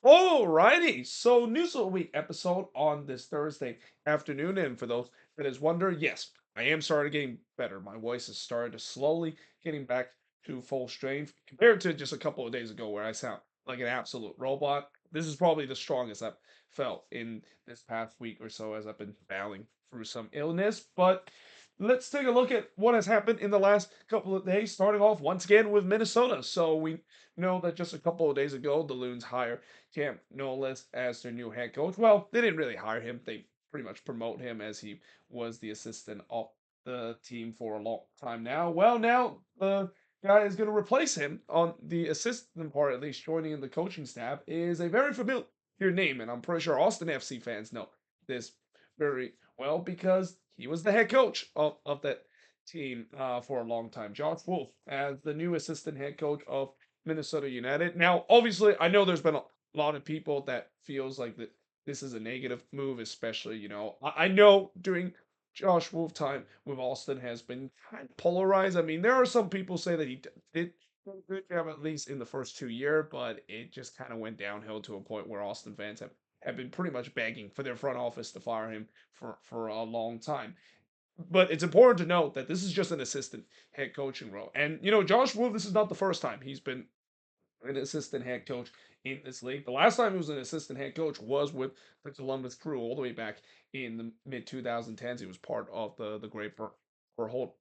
Alrighty, so News of the Week episode on this Thursday afternoon. And for those that is wonder, yes, I am starting getting better. My voice has started to slowly getting back to full strength compared to just a couple of days ago where I sound like an absolute robot. This is probably the strongest I've felt in this past week or so as I've been battling through some illness. But let's take a look at what has happened in the last couple of days, starting off once again with Minnesota. So we know that just a couple of days ago, the Loons hired Cam Knowles as their new head coach. Well, they didn't really hire him. They pretty much promote him as he was the assistant of the team for a long time now. Well, now the guy is going to replace him on the assistant part, at least joining in the coaching staff, is a very familiar name. And I'm pretty sure Austin FC fans know this very well because he was the head coach of that team for a long time. Josh Wolff as the new assistant head coach of Minnesota United. Now, obviously, I know there's been a lot of people that feels like that this is a negative move, especially, I know during Josh Wolf time with Austin has been kind of polarized. I mean, there are some people say that he did a good job at least in the first 2 years, but it just kind of went downhill to a point where Austin fans have been pretty much begging for their front office to fire him for a long time. But it's important to note that this is just an assistant head coaching role. And, Josh Wolf, this is not the first time he's been an assistant head coach in this league. The last time he was an assistant head coach was with the Columbus Crew all the way back in the mid 2010s. He was part of the great Berhalter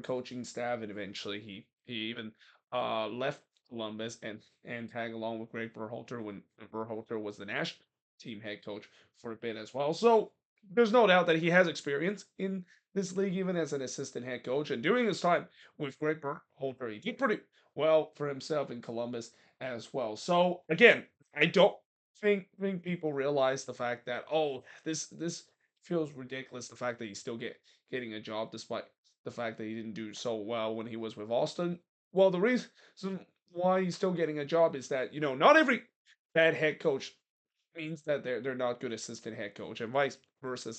coaching staff, and eventually he even left Columbus and tagged along with Greg Berhalter when Berhalter was the national team head coach for a bit as well. So there's no doubt that he has experience in this league, even as an assistant head coach. And during his time with Greg Berhalter, he did pretty well for himself in Columbus as well. So again, I don't think people realize the fact that this feels ridiculous. The fact that he's still getting a job despite the fact that he didn't do so well when he was with Austin. Well, the reason why he's still getting a job is that not every bad head coach means that they're not good assistant head coach, and vice versa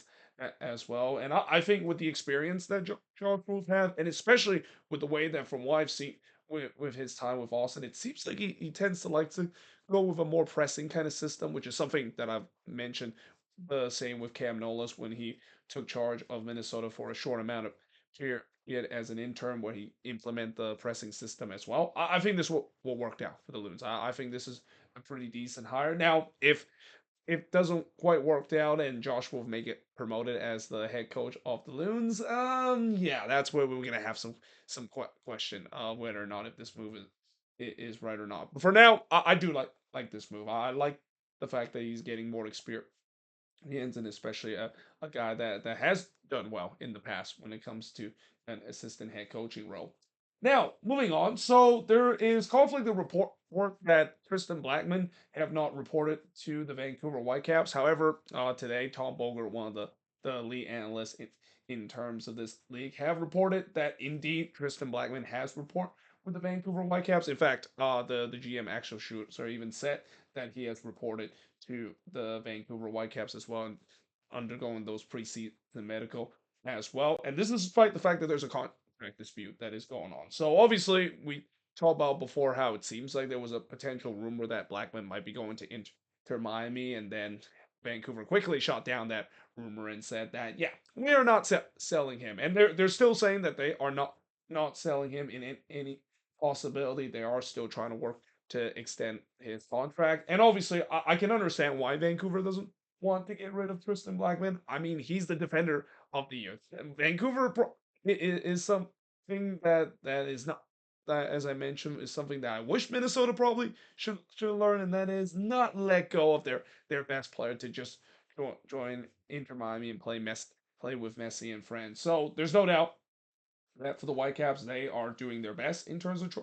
as well. And I think with the experience that John Proof have, and especially with the way that from what I've seen with his time with Austin, it seems like he tends to like to go with a more pressing kind of system, which is something that I've mentioned the same with Cam Knowles when he took charge of Minnesota for a short amount of period as an intern where he implement the pressing system as well. I think this will work out for the Loons. I think this is a pretty decent hire. Now, if it doesn't quite work out and Josh will make it promoted as the head coach of the Loons, yeah, that's where we're gonna have some question whether or not if this move is right or not. But for now, I do like this move. I like the fact that he's getting more experience and especially a guy that has done well in the past when it comes to an assistant head coaching role. Now, moving on. So there is conflict of report that Tristan Blackman have not reported to the Vancouver Whitecaps. However, today Tom Bogert, one of the lead analysts in terms of this league, have reported that indeed Tristan Blackman has report with the Vancouver Whitecaps. In fact, the GM actual shoots are even said that he has reported to the Vancouver Whitecaps as well and undergoing those preseason medical as well. And this is despite the fact that there's a contract dispute that is going on. So obviously, we talked about before how it seems like there was a potential rumor that Blackman might be going to Inter Miami, and then Vancouver quickly shot down that rumor and said that we are not selling him, and they're still saying that they are not selling him in any possibility. They are still trying to work to extend his contract, and obviously I can understand why Vancouver doesn't want to get rid of Tristan Blackman. I mean, he's the defender of the year. And Vancouver is something that is not that, as I mentioned, is something that I wish Minnesota probably should learn, and that is not let go of their best player to just join Inter Miami and play with Messi and friends. So there's no doubt that for the Whitecaps, they are doing their best in terms of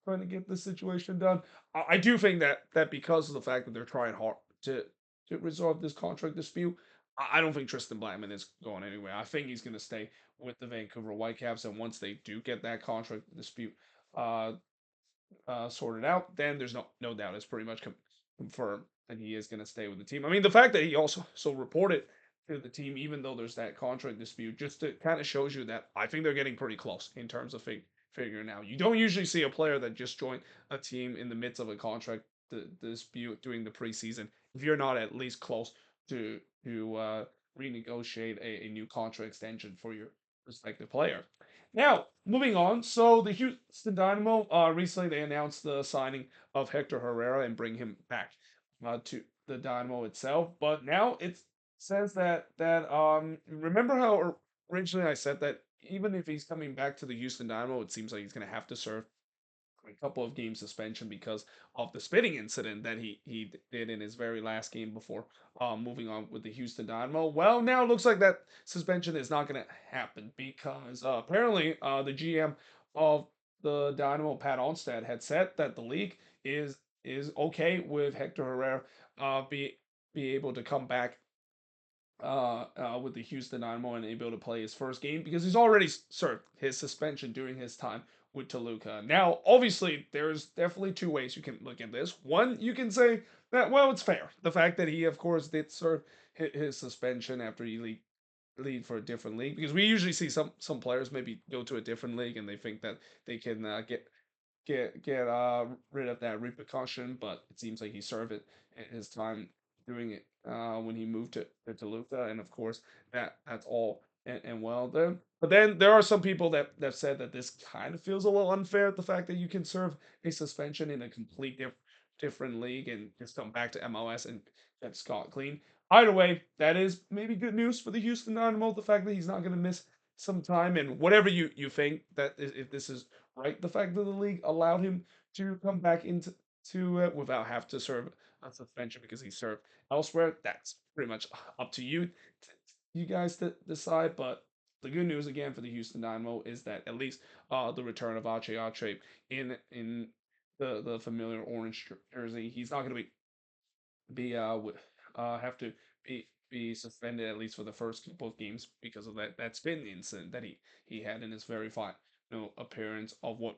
trying to get this situation done. I do think that because of the fact that they're trying hard to resolve this contract dispute, I don't think Tristan Blackman is going anywhere. I think he's going to stay with the Vancouver Whitecaps, and once they do get that contract dispute uh, sorted out, then there's no doubt it's pretty much confirmed that he is going to stay with the team. I mean, the fact that he also reported to the team, even though there's that contract dispute, just to kind of shows you that I think they're getting pretty close in terms of figuring out. You don't usually see a player that just joined a team in the midst of a contract the dispute during the preseason if you're not at least close to renegotiate a new contract extension for your respective player. Now, moving on. So the Houston Dynamo recently they announced the signing of Hector Herrera and bring him back to the Dynamo itself. But now it says that remember how originally I said that even if he's coming back to the Houston Dynamo, it seems like he's going to have to serve a couple of game suspension because of the spitting incident that he did in his very last game before moving on with the Houston Dynamo. Well, now it looks like that suspension is not going to happen because apparently the GM of the Dynamo, Pat Onstad, had said that the league is okay with Hector Herrera be able to come back with the Houston Dynamo and able to play his first game because he's already served his suspension during his time with Toluca. Now, obviously, there's definitely two ways you can look at this. One, you can say that, well, it's fair. The fact that he, of course, did serve his suspension after he lead for a different league because we usually see some players maybe go to a different league and they think that they can get rid of that repercussion, but it seems like he served it his time doing it when he moved to Toluca, and of course that's all and well then. But then there are some people that said that this kind of feels a little unfair. The fact that you can serve a suspension in a complete different league and just come back to MLS and get scot clean. Either way, that is maybe good news for the Houston Dynamo. The fact that he's not going to miss some time and whatever you think that if this is right, the fact that the league allowed him to come back to it without have to serve a suspension because he served elsewhere, that's pretty much up to you guys to decide. But the good news again for the Houston Dynamo is that at least the return of Ache in the familiar orange jersey, he's not going to have to be suspended at least for the first couple of games because of that spin incident that he had in his very final appearance of what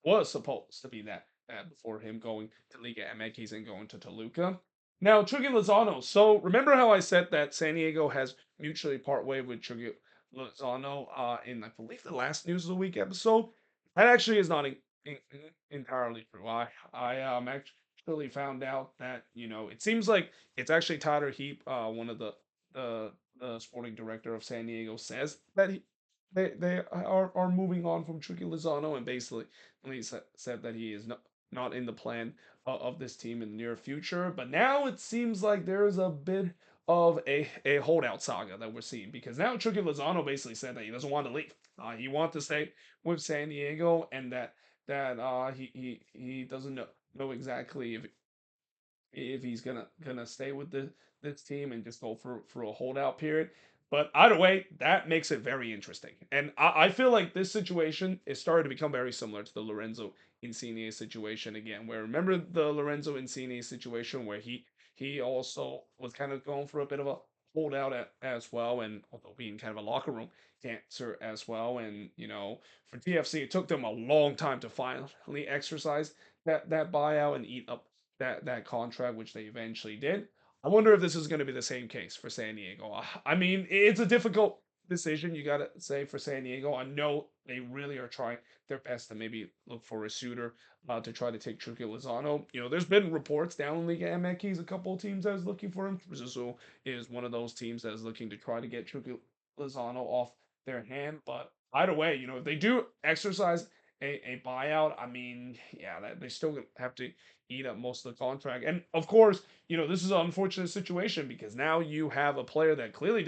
was supposed to be that before him going to Liga MX and going to Toluca. Now Chucky Lozano. So remember how I said that San Diego has mutually part way with Chucky Lozano in I believe the last News of the Week episode. That actually is not entirely true. I actually found out that it seems like it's actually Tyler Heap, one of the sporting director of San Diego, says that they are moving on from Chucky Lozano and basically said that he is not in the plan of this team in the near future. But now it seems like there is a bit of a holdout saga that we're seeing because now Chucky Lozano basically said that he doesn't want to leave. He wants to stay with San Diego and that he doesn't know exactly if he's gonna stay with this team and just go for a holdout period. But either way, that makes it very interesting. And I feel like this situation is starting to become very similar to the Lorenzo Insigne situation again. Where remember the Lorenzo Insigne situation where he also was kind of going for a bit of a holdout as well, and although being kind of a locker room cancer as well. And for TFC, it took them a long time to finally exercise that buyout and eat up that contract, which they eventually did. I wonder if this is going to be the same case for San Diego. I mean, it's a difficult decision, you got to say, for San Diego. I know they really are trying their best to maybe look for a suitor to try to take Chucky Lozano. There's been reports down in Liga MX, a couple of teams that is looking for him. Rizzo is one of those teams that is looking to try to get Chucky Lozano off their hand. But either way, if they do exercise a buyout, I mean, yeah, they still have to eat up most of the contract. And of course, this is an unfortunate situation because now you have a player that clearly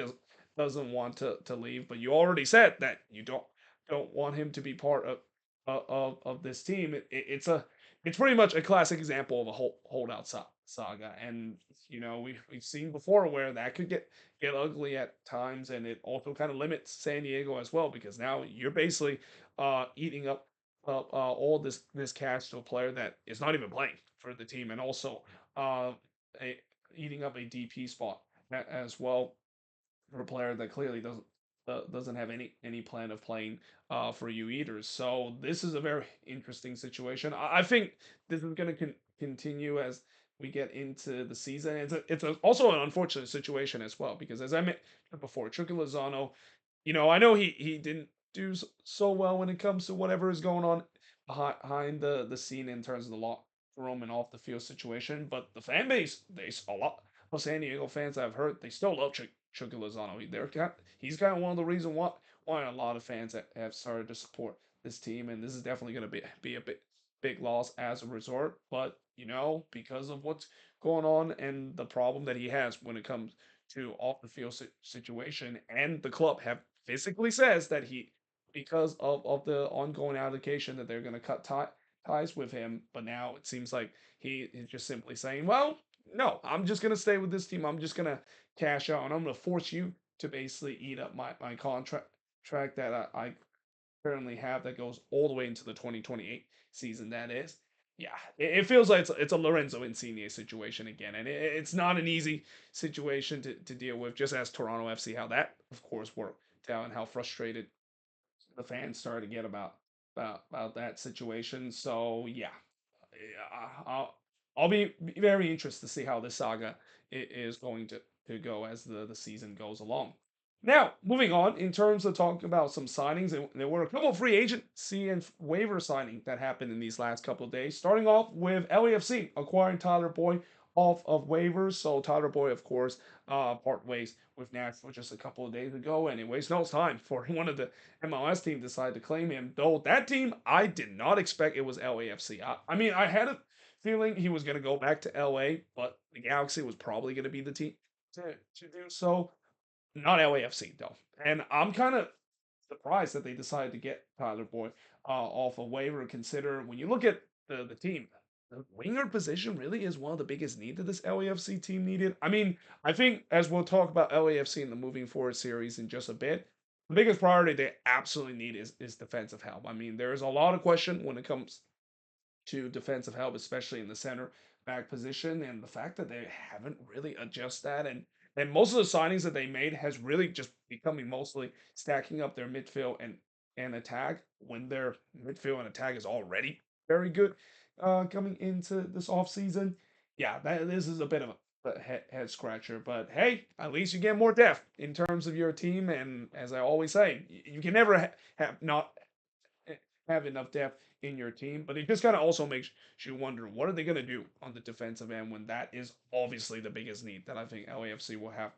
doesn't want to leave, but you already said that you don't want him to be part of this team. It's pretty much a classic example of a holdout saga, and we've seen before where that could get ugly at times, and it also kind of limits San Diego as well because now you're basically eating up all this cash to a player that is not even playing for the team, and also uh, eating up a DP spot as well for a player that clearly doesn't have any plan of playing for you either. So this is a very interesting situation. I think this is going to continue as we get into the season. Also an unfortunate situation as well because as I mentioned before, Chucky Lozano, I know he didn't do so well when it comes to whatever is going on behind the scene in terms of the room and off the field situation. But the fan base, they a lot of San Diego fans I've heard, they still love Chucky Lozano. He's kind of one of the reasons why a lot of fans have started to support this team, and this is definitely going to be a big loss as a resort. But because of what's going on and the problem that he has when it comes to off the field situation, and the club have physically says that because of the ongoing allocation that they're going to cut ties with him. But now it seems like he is just simply saying, well, no, I'm just going to stay with this team. I'm just going to cash out and I'm going to force you to basically eat up my contract track that I currently have that goes all the way into the 2028 season. That is, yeah, it feels like it's a Lorenzo Insigne situation again, and it's not an easy situation to deal with. Just as Toronto FC, how that of course worked out, and how frustrated the fans started to get about that situation. So yeah, I'll be very interested to see how this saga is going to go as the season goes along. Now, moving on, in terms of talking about some signings, there were a couple of free agency and waiver signings that happened in these last couple of days. Starting off with LAFC acquiring Tyler Boyd off of waivers. So Tyler Boyd, of course, part ways with Nashville just a couple of days ago, and it wastes no time for one of the MLS team decided to claim him. Though that team, I did not expect it was LAFC. I mean, I had a feeling he was going to go back to LA, but the Galaxy was probably going to be the team to do so. Not LAFC though, and I'm kind of surprised that they decided to get Tyler Boyd off a waiver. Consider when you look at the team, the winger position really is one of the biggest needs that this LAFC team needed. I mean, I think as we'll talk about LAFC in the moving forward series in just a bit, the biggest priority they absolutely need is defensive help. I mean, there is a lot of question when it comes to defensive help, especially in the center back position, and the fact that they haven't really adjusted that, and most of the signings that they made has really just becoming mostly stacking up their midfield and attack when their midfield and attack is already very good coming into this offseason. Yeah, this is a bit of a head scratcher, but hey, at least you get more depth in terms of your team. And as I always say, you can never have not have enough depth in your team, but it just kind of also makes you wonder what are they going to do on the defensive end when that is obviously the biggest need that I think LAFC will have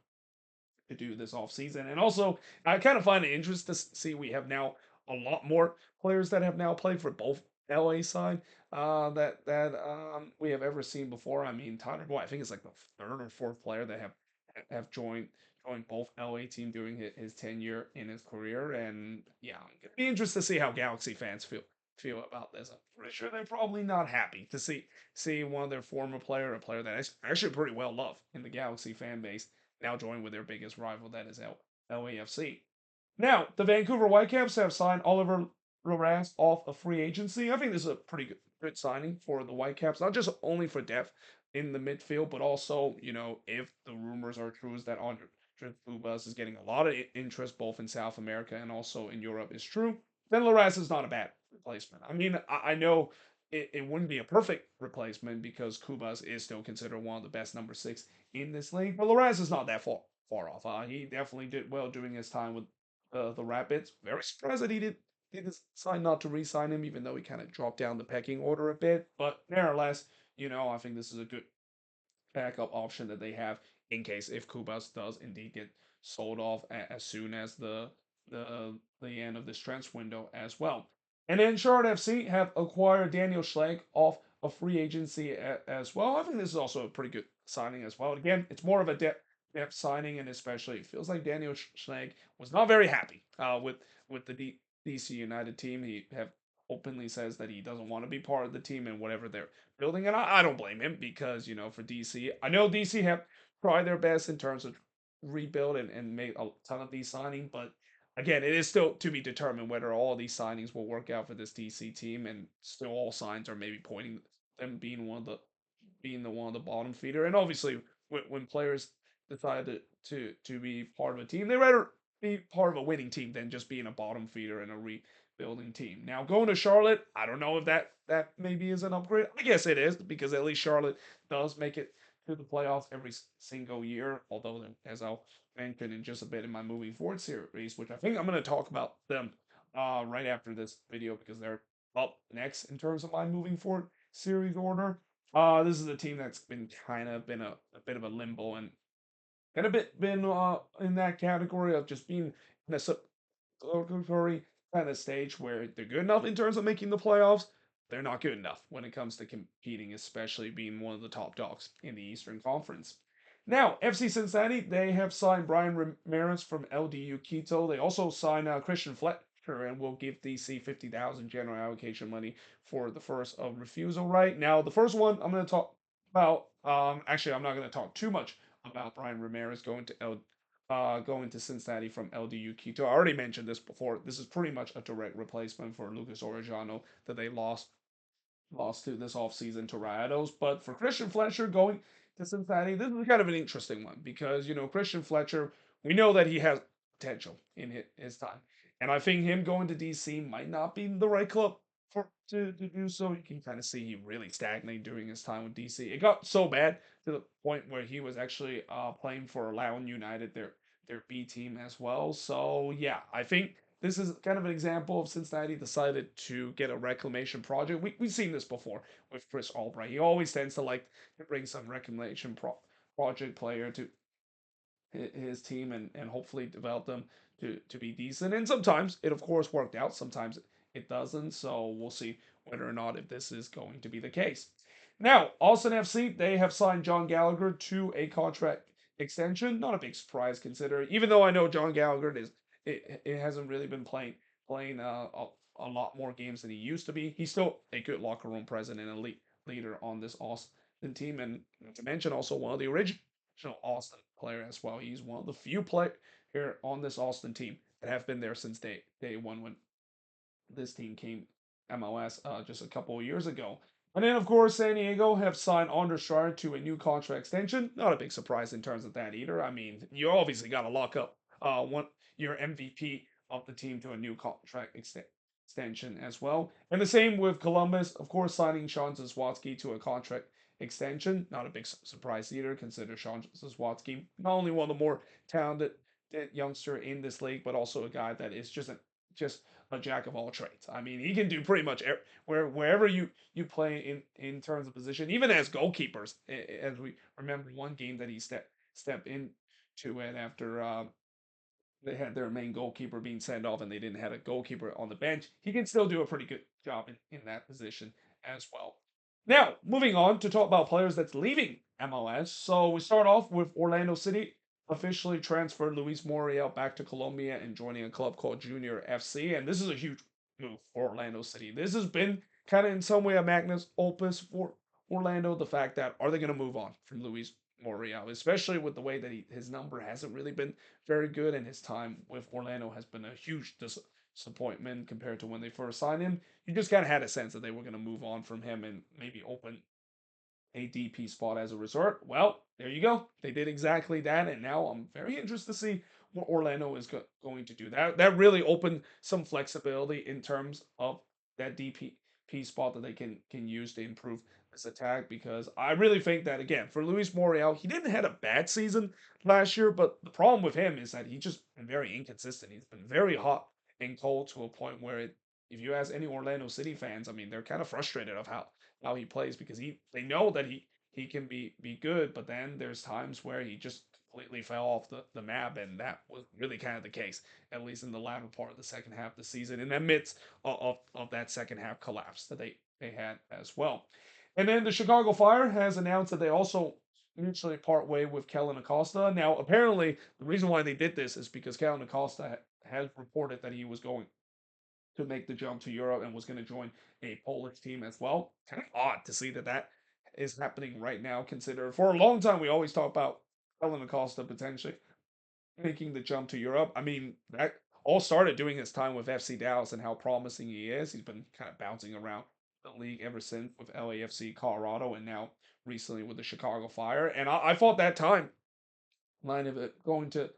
to do this offseason. And also, I kind of find it interesting to see we have now a lot more players that have now played for both LA side that we have ever seen before. I mean, Tyler Boyd, I think it's like the third or fourth player that have joined both LA team during his tenure in his career. And yeah, it'd be interesting to see how Galaxy fans feel about this. I'm pretty sure they're probably not happy to see one of their former player, a player that is actually pretty well loved in the Galaxy fan base, now joined with their biggest rival, that is LAFC. Now, the Vancouver Whitecaps have signed Oliver Loras off a free agency. I think this is a pretty good signing for the Whitecaps, not just only for depth in the midfield, but also, if the rumors are true, is that Andre Fubas is getting a lot of interest both in South America and also in Europe is true, then Loras is not a bad replacement. I mean, I know it wouldn't be a perfect replacement because Kubas is still considered one of the best number six in this league, but Lorenz is not that far off. He definitely did well during his time with the Rapids. Very surprised that he did decide not to re-sign him, even though he kind of dropped down the pecking order a bit. But nevertheless, I think this is a good backup option that they have in case if Kubas does indeed get sold off as soon as the end of this transfer window as well. And then Charlotte FC have acquired Daniel Schlegel off a free agency as well. I think this is also a pretty good signing as well. Again, it's more of a depth signing, and especially it feels like Daniel Schlegel was not very happy with the DC United team. He have openly says that he doesn't want to be part of the team and whatever they're building. And I don't blame him because, for DC, I know DC have tried their best in terms of rebuild and made a ton of these signings. But again, it is still to be determined whether all these signings will work out for this DC team. And still all signs are maybe pointing them being the one of the bottom feeder. And obviously, when players decide to be part of a team, they rather be part of a winning team than just being a bottom feeder in a rebuilding team. Now going to Charlotte, I don't know if that maybe is an upgrade. I guess it is because at least Charlotte does make it to the playoffs every single year. Although, as I'll mention in just a bit in my moving forward series, which I think I'm going to talk about them right after this video because they're up next in terms of my moving forward series order. This is a team that's been kind of been a bit of a limbo and kind of been in that category of just being in a celebratory kind of stage where they're good enough in terms of making the playoffs. They're not good enough when it comes to competing, especially being one of the top dogs in the Eastern Conference. Now, FC Cincinnati, they have signed Brian Ramirez from LDU Quito. They also signed Christian Fletcher and will give DC 50,000 general allocation money for the first of refusal right. Now, the first one I'm going to talk about, actually, I'm not going to talk too much about Brian Ramirez going to Cincinnati from LDU Quito. I already mentioned this before. This is pretty much a direct replacement for Lucas Orejano that they lost to this offseason to Rayados. But for Christian Fletcher going to Cincinnati, this is kind of an interesting one because, Christian Fletcher, we know that he has potential in his time. And I think him going to DC might not be the right club to do so. You can kind of see he really stagnated during his time with DC. It got so bad to the point where he was actually playing for Lown United, their B team as well. So yeah, I think this is kind of an example of Cincinnati decided to get a reclamation project. We've seen this before with Chris Albright. He always tends to like to bring some reclamation project player to his team and hopefully develop them to be decent. And sometimes it, of course, worked out. Sometimes it doesn't. So we'll see whether or not if this is going to be the case. Now, Austin FC, they have signed John Gallagher to a contract extension. Not a big surprise considering, even though I know John Gallagher it hasn't really been playing a lot more games than he used to be. He's still a good locker room president and elite leader on this Austin team, and not to mention also one of the original Austin player as well. He's one of the few players here on this Austin team that have been there since day one when this team came MLS just a couple of years ago. And then, of course, San Diego have signed Anders Schreier to a new contract extension. Not a big surprise in terms of that either. I mean, you obviously got to lock up one your MVP of the team to a new contract extension as well. And the same with Columbus, of course, signing Sean Zazwatsky to a contract extension. Not a big surprise either, consider Sean Zazwatsky not only one of the more talented youngster in this league, but also a guy that is just a jack of all trades. I mean, he can do pretty much wherever you play in terms of position, even as goalkeepers. As we remember, one game that he stepped into it after they had their main goalkeeper being sent off and they didn't have a goalkeeper on the bench. He can still do a pretty good job in that position as well. Now, moving on to talk about players that's leaving MLS. So we start off with Orlando City officially transferred Luis Muriel back to Colombia and joining a club called Junior FC. And this is a huge move for Orlando City. This has been kind of in some way a magnus opus for Orlando. The fact that are they going to move on from Luis Muriel, especially with the way that his number hasn't really been very good, and his time with Orlando has been a huge disappointment compared to when they first signed him. You just kind of had a sense that they were going to move on from him and maybe open a DP spot as a resort. Well, there you go. They did exactly that, and now I'm very interested to see what Orlando is going to do. That really opened some flexibility in terms of that DP spot that they can use to improve this attack. Because I really think that again for Luis Muriel, he didn't had a bad season last year, but the problem with him is that he just been very inconsistent. He's been very hot and cold to a point where if you ask any Orlando City fans, I mean, they're kind of frustrated of how he plays because they know that he can be good, but then there's times where he just completely fell off the map, and that was really kind of the case, at least in the latter part of the second half of the season, in the midst of that second half collapse that they had as well. And then the Chicago Fire has announced that they also mutually part way with Kellen Acosta. Now, apparently, the reason why they did this is because Kellen Acosta has reported that he was going to make the jump to Europe and was going to join a Polish team as well. Kind of odd to see that is happening right now. Consider for a long time we always talk about Helen Acosta potentially making the jump to Europe. I mean that all started doing his time with FC Dallas and how promising he is. He's been kind of bouncing around the league ever since with LAFC Colorado and now recently with the Chicago Fire. And I thought that time line of it going to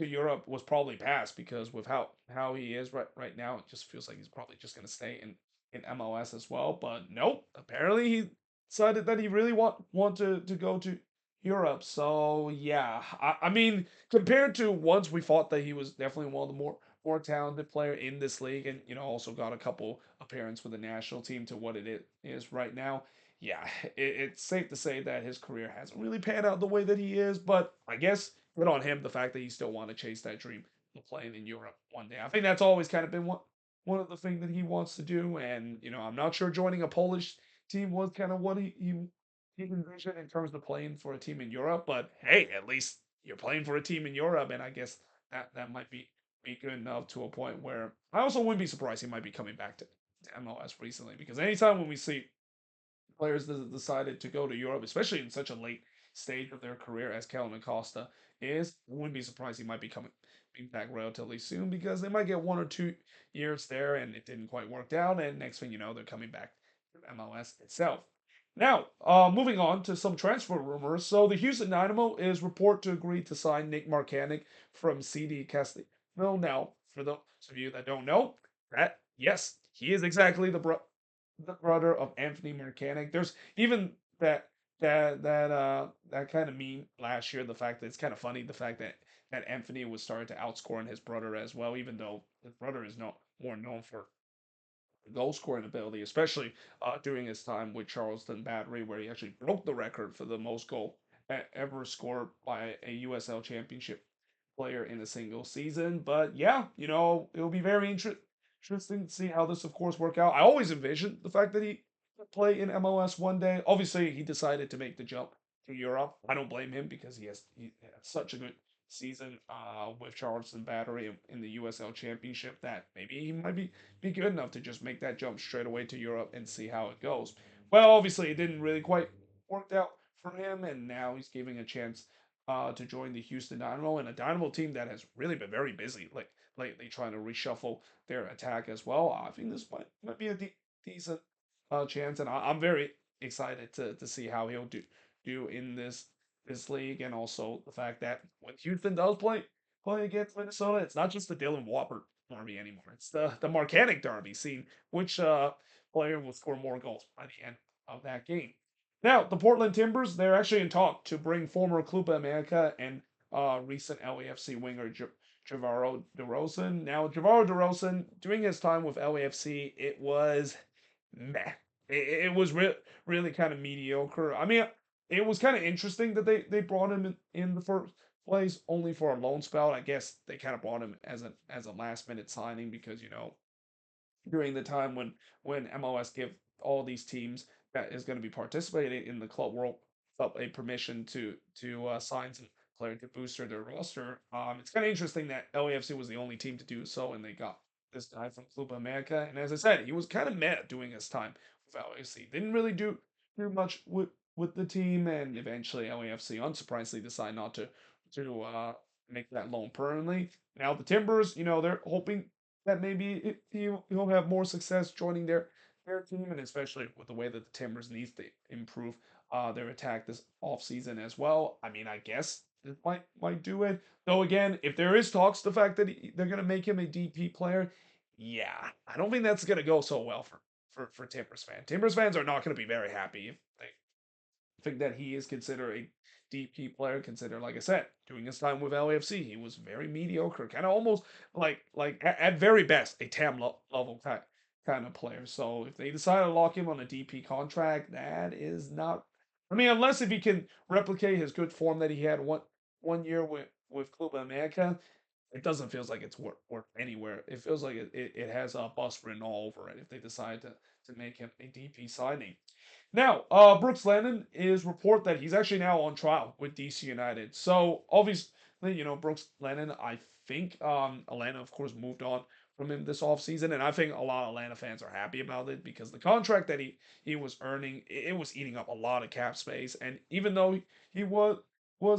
Europe was probably past because with how he is right now, it just feels like he's probably just going to stay in MLS as well. But nope, apparently he decided that he really want to go to Europe. So yeah, I mean compared to once we thought that he was definitely one of the more talented player in this league, and also got a couple appearance with the national team to what it is right now. yeah, it's safe to say that his career hasn't really panned out the way that he is. But I guess good on him, the fact that he still want to chase that dream of playing in Europe one day. I think that's always kind of been one of the things that he wants to do. And I'm not sure joining a Polish team was kind of what he envisioned in terms of playing for a team in Europe. But hey, at least you're playing for a team in Europe, and I guess that might be good enough to a point where I also wouldn't be surprised he might be coming back to MLS recently, because anytime when we see players that decided to go to Europe, especially in such a late stage of their career as Kellen Acosta is, I wouldn't be surprised he might be coming being back relatively soon, because they might get 1 or 2 years there and it didn't quite work out, and next thing you know, they're coming back to MLS itself. Now, moving on to some transfer rumors. So the Houston Dynamo is report to agree to sign Nick Marcanic from CD Castillo. Now, for those of you that don't know, that yes, he is exactly the brother of Anthony Marcanic. There's even that kind of meme last year. The fact that it's kind of funny, the fact that Anthony was starting to outscore his brother as well, even though his brother is no more known for goal scoring ability, especially during his time with Charleston Battery, where he actually broke the record for the most goal ever scored by a USL Championship player in a single season. But yeah, it'll be very interesting to see how this, of course, work out. I always envisioned the fact that he could play in MLS one day. Obviously, he decided to make the jump to Europe. I don't blame him, because he has such a good season with Charleston Battery in the USL Championship, that maybe he might be good enough to just make that jump straight away to Europe and see how it goes. Well, obviously, it didn't really quite work out for him, and now he's giving a chance to join the Houston Dynamo, and a Dynamo team that has really been very busy like lately, trying to reshuffle their attack as well. I think this might be a decent chance, and I'm very excited to see how he'll do in this league, and also the fact that when Houston does play against Minnesota, it's not just the Dylan Whopper derby anymore. It's the Marcanic derby, seeing which player will score more goals by the end of that game. Now, the Portland Timbers, they're actually in talk to bring former Club America and recent LAFC winger Javaro DeRozan. Now, Javaro DeRozan, during his time with LAFC, it was meh. It was really kind of mediocre. I mean, it was kind of interesting that they brought him in the first place only for a loan spell. I guess they kind of brought him as a last minute signing, because during the time when MLS give all these teams that is going to be participating in the Club World Cup a permission to sign some player to booster their roster. It's kind of interesting that LAFC was the only team to do so, and they got this guy from Club America. And as I said, he was kind of mad doing his time with LAFC. Didn't really do much with the team, and eventually LAFC, unsurprisingly, decided not to make that loan permanently. Now the Timbers, they're hoping that maybe he'll have more success joining their team, and especially with the way that the Timbers needs to improve their attack this offseason as well. I mean, I guess this might do it. Though again, if there is talks, the fact that they're gonna make him a DP player, yeah, I don't think that's gonna go so well for Timbers fans. Timbers fans are not gonna be very happy if they think that he is considered a DP player. Consider, like I said, during his time with LAFC, he was very mediocre, kind of almost like at very best a TAM level kind of player. So if they decide to lock him on a DP contract, that is not. I mean, unless if he can replicate his good form that he had one year with Club America, it doesn't feel like it's worth anywhere. It feels like it has a bust written all over it if they decide to make him a DP signing. Now, Brooks Lennon is report that he's actually now on trial with DC United. So obviously, Brooks Lennon, I think Atlanta, of course, moved on from him this offseason, and I think a lot of Atlanta fans are happy about it, because the contract that he was earning, it was eating up a lot of cap space. And even though he was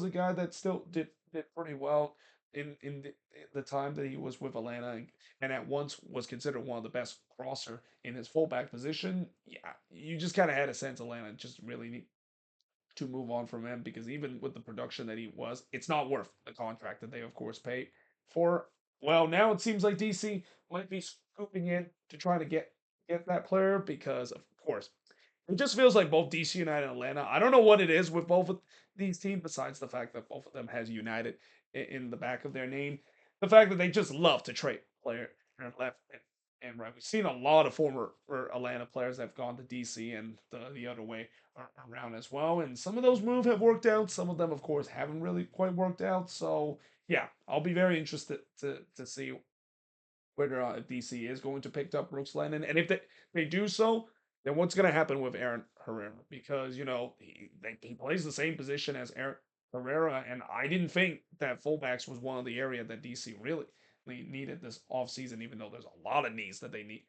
a guy that still did pretty well in the time that he was with Atlanta, and at once was considered one of the best crosser in his fullback position, yeah, you just kind of had a sense Atlanta just really need to move on from him, because even with the production that he was, it's not worth the contract that they, of course, paid for. Well, now it seems like DC might be scooping in to try to get that player, because, of course, it just feels like both DC United and Atlanta. I don't know what it is with both of these teams, besides the fact that both of them has United in the back of their name. The fact that they just love to trade player left And right, we've seen a lot of former or Atlanta players that have gone to DC and the other way around as well. And some of those moves have worked out. Some of them, of course, haven't really quite worked out. So yeah, I'll be very interested to see whether if DC is going to pick up Brooks Lennon, and if they do so, then what's going to happen with Aaron Herrera? Because he plays the same position as Aaron Herrera, and I didn't think that fullbacks was one of the area that DC really needed this offseason, even though there's a lot of needs that they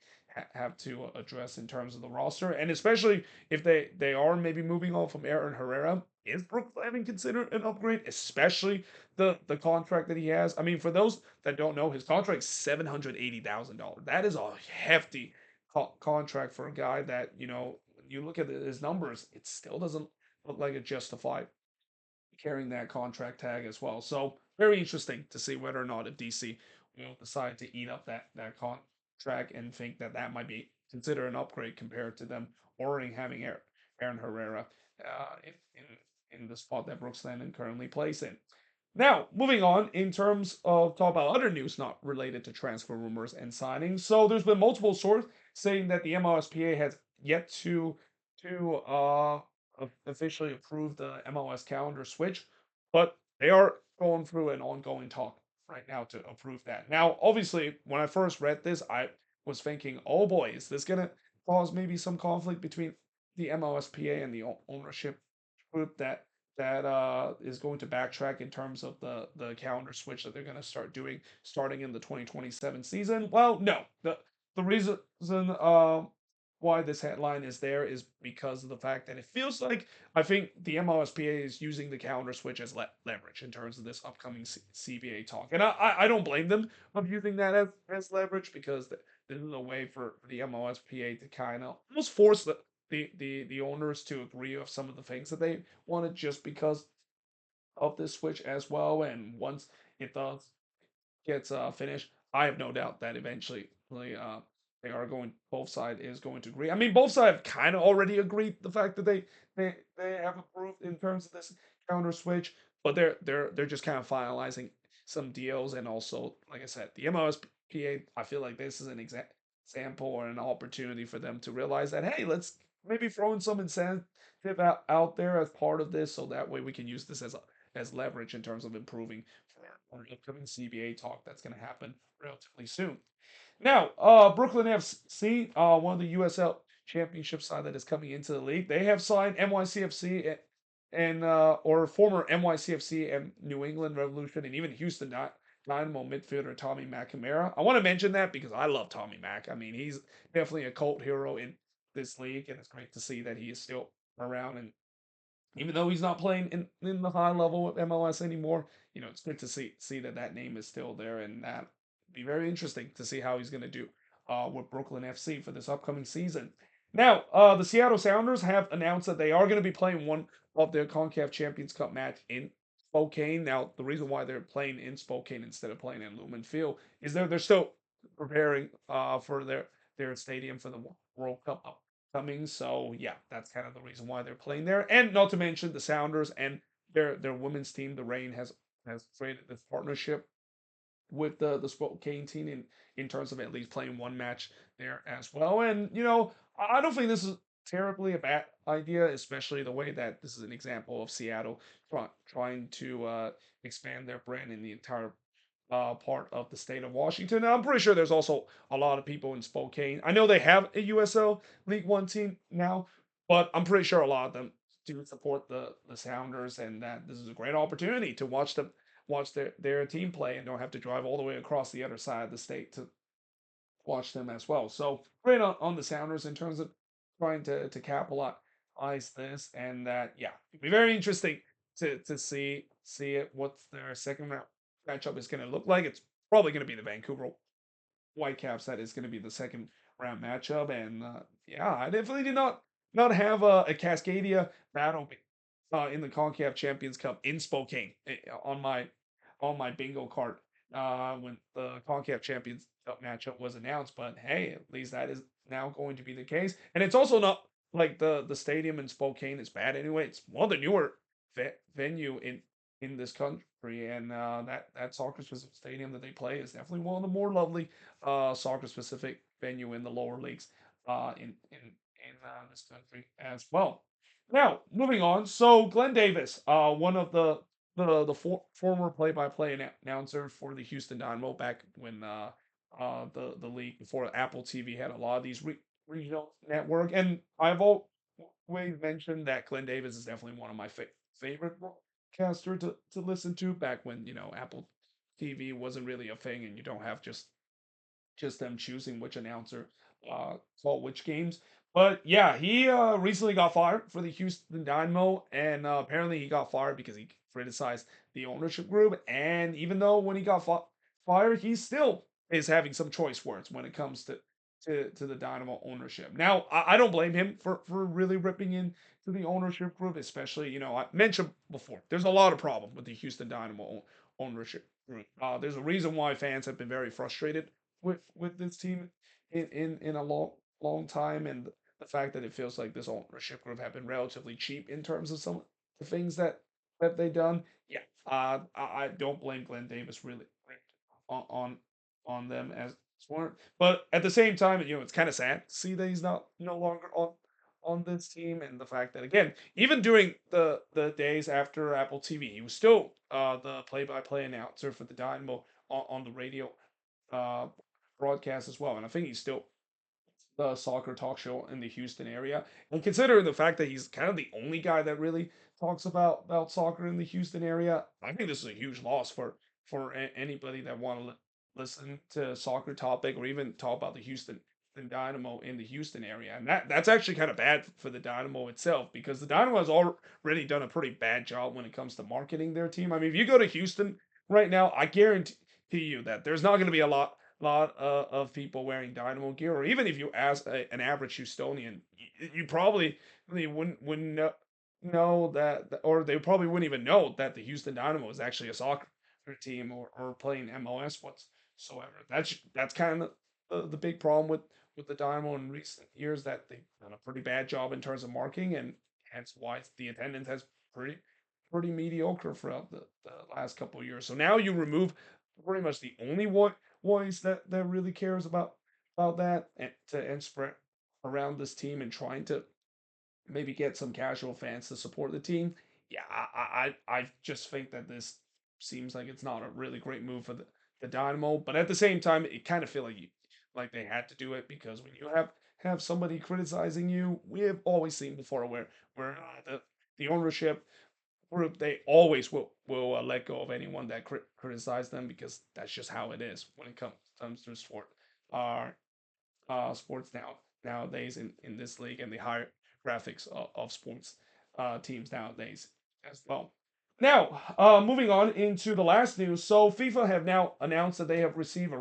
have to address in terms of the roster, and especially if they are maybe moving on from Aaron Herrera. Is Brooks Lennon considered an upgrade, especially the contract that he has? I mean, for those that don't know, his contract is $780,000. That is a hefty contract for a guy that you look at his numbers, it still doesn't look like it justified carrying that contract tag as well. So very interesting to see whether or not if DC will decide to eat up that contract and think that that might be considered an upgrade compared to them already having Aaron Herrera in the spot that Brooks Lennon currently plays in. Now, moving on in terms of talk about other news not related to transfer rumors and signings. So there's been multiple sources saying that the MLSPA has yet to officially approve the MLS calendar switch, but they are going through an ongoing talk right now to approve that. Now, obviously, when I first read this, I was thinking, oh boy, is this gonna cause maybe some conflict between the MLSPA and the ownership group that is going to backtrack in terms of the calendar switch that they're going to start doing starting in the 2027 season? Well, no. The reason why this headline is there is because of the fact that it feels like I think the MLSPA is using the calendar switch as leverage in terms of this upcoming CBA talk, and I don't blame them of using that as leverage because this is a way for the MLSPA to kind of almost force the owners to agree with some of the things that they wanted just because of this switch as well. And once it does gets finished, I have no doubt that eventually they are going both side is going to agree. I mean, both sides have kind of already agreed the fact that they have approved in terms of this counter switch, but they're just kind of finalizing some deals. And also, like I said, the MLSPA, I feel like this is an example or an opportunity for them to realize that, hey, let's maybe throw in some incentive out there as part of this, so that way we can use this as leverage in terms of improving for upcoming CBA talk that's going to happen relatively soon. Now, Brooklyn FC, one of the USL Championship side that is coming into the league, they have signed NYCFC and or former NYCFC and New England Revolution and even Houston Dynamo midfielder Tommy McNamara. I want to mention that because I love Tommy Mac. I mean, he's definitely a cult hero in this league, and it's great to see that he is still around. And even though he's not playing in the high level of MLS anymore, it's good to see that name is still there, and that be very interesting to see how he's going to do with Brooklyn FC for this upcoming season. Now, the Seattle Sounders have announced that they are going to be playing one of their CONCACAF Champions Cup match in Spokane. Now, the reason why they're playing in Spokane instead of playing in Lumen Field is they're still preparing for their stadium for the World Cup coming. So yeah, that's kind of the reason why they're playing there. And not to mention the Sounders and their women's team, the Rain, has created this partnership with the Spokane team in terms of at least playing one match there as well. And I don't think this is terribly a bad idea, especially the way that this is an example of Seattle trying to expand their brand in the entire part of the state of Washington. And I'm pretty sure there's also a lot of people in Spokane. I know they have a USL League One team now, but I'm pretty sure a lot of them do support the Sounders, and that this is a great opportunity to watch their team play and don't have to drive all the way across the other side of the state to watch them as well. So great on the Sounders in terms of trying to capitalize this, and that yeah, it'd be very interesting to see it what their second round matchup is going to look like. It's probably going to be the Vancouver Whitecaps that is going to be the second round matchup, and yeah, I definitely did not have a Cascadia battle in the Concacaf Champions Cup in Spokane on my bingo card when the CONCACAF Champions Cup matchup was announced. But hey, at least that is now going to be the case. And it's also not like the stadium in Spokane is bad anyway. It's one of the newer venue in this country, and that soccer specific stadium that they play is definitely one of the more lovely soccer specific venue in the lower leagues in this country as well. Now, moving on. So Glenn Davis, one of the former play-by-play announcer for the Houston Dynamo back when the league before Apple TV had a lot of these regional network, and I've always mentioned that Glenn Davis is definitely one of my favorite broadcaster to listen to back when Apple TV wasn't really a thing, and you don't have just them choosing which announcer call which games. But yeah, he recently got fired for the Houston Dynamo, and apparently he got fired because he criticized the ownership group. And even though when he got fired, he still is having some choice words when it comes to the Dynamo ownership. Now, I don't blame him for really ripping into the ownership group, especially I mentioned before. There's a lot of problem with the Houston Dynamo ownership group. There's a reason why fans have been very frustrated with this team in a long time, and the fact that it feels like this ownership group have been relatively cheap in terms of some of the things that they done. Yeah, I don't blame Glenn Davis really on on, on them as smart, but at the same time, it's kind of sad to see that he's not no longer on this team, and the fact that again, even during the days after Apple TV, he was still the play-by-play announcer for the Dynamo on the radio uh, broadcast as well. And I think he's still the soccer talk show in the Houston area. And considering the fact that he's kind of the only guy that really talks about soccer in the Houston area, I think this is a huge loss for anybody that want to listen to soccer topic or even talk about the Houston Dynamo in the Houston area. And that's actually kind of bad for the Dynamo itself because the Dynamo has already done a pretty bad job when it comes to marketing their team. I mean, if you go to Houston right now, I guarantee you that there's not going to be a lot of people wearing Dynamo gear, or even if you ask an average Houstonian, you probably they wouldn't know that, or they probably wouldn't even know that the Houston Dynamo is actually a soccer team or playing MLS whatsoever. That's kind of the big problem with the Dynamo in recent years, that they've done a pretty bad job in terms of marketing, and hence why the attendance has pretty mediocre throughout the last couple of years. So now you remove pretty much the only voice that really cares about that and spread around this team and trying to maybe get some casual fans to support the team. Yeah, I just think that this seems like it's not a really great move for the Dynamo, but at the same time, it kind of feel like they had to do it because when you have somebody criticizing you, we have always seen before where the ownership group, they always will let go of anyone that criticize them because that's just how it is when it comes to sport. Uh, Sports nowadays in this league and the higher graphics of sports teams nowadays as well. Now, moving on into the last news. So FIFA have now announced that they have received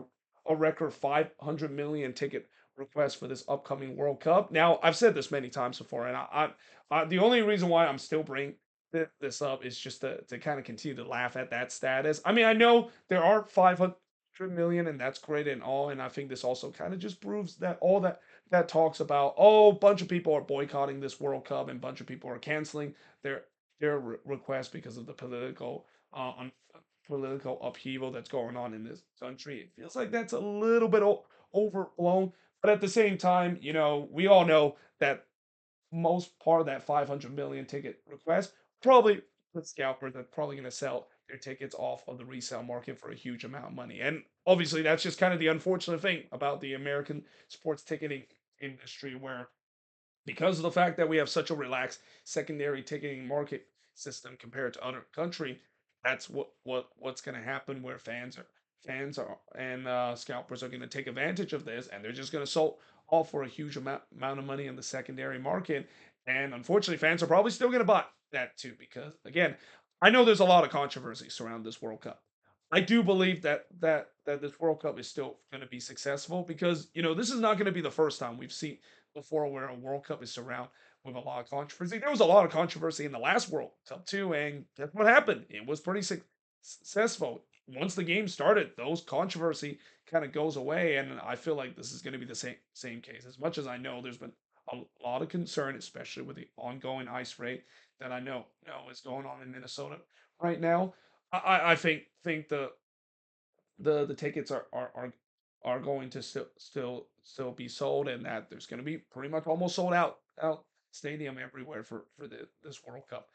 a record 500 million ticket requests for this upcoming World Cup. Now, I've said this many times before, and the only reason why I'm still bringing this up is just to kind of continue to laugh at that status. I mean, I know there are 500 million, and that's great and all, and I think this also kind of just proves that all that talks about, oh, a bunch of people are boycotting this World Cup and a bunch of people are canceling their request because of the political upheaval that's going on in this country. It feels like that's a little bit overblown, but at the same time, we all know that most part of that 500 million ticket request probably the scalpers that's probably going to sell their tickets off of the resale market for a huge amount of money. And obviously, that's just kind of the unfortunate thing about the American sports ticketing industry, where because of the fact that we have such a relaxed secondary ticketing market system compared to other country, that's what's going to happen, where fans are and scalpers are going to take advantage of this, and they're just going to sell all for a huge amount of money in the secondary market. And unfortunately, fans are probably still going to buy that too, because again, I know there's a lot of controversy surrounding this World Cup. I do believe that this World Cup is still going to be successful because this is not going to be the first time we've seen before where a World Cup is surrounded with a lot of controversy. There was a lot of controversy in the last World Cup too, and guess what happened? It was pretty successful. Once the game started, those controversy kind of goes away, and I feel like this is going to be the same case. As much as I know there's been a lot of concern, especially with the ongoing ice rate that I know is going on in Minnesota right now. I think the tickets are are going to still be sold, and that there's going to be pretty much almost sold out stadium everywhere for this World Cup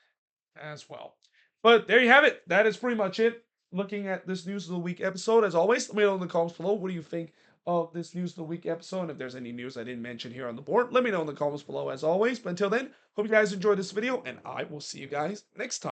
as well. But there you have it. That is pretty much it. Looking at this news of the week episode, as always, let me know in the comments below. What do you think of this news of the week episode? And if there's any news I didn't mention here on the board, let me know in the comments below as always. But until then, hope you guys enjoyed this video, and I will see you guys next time.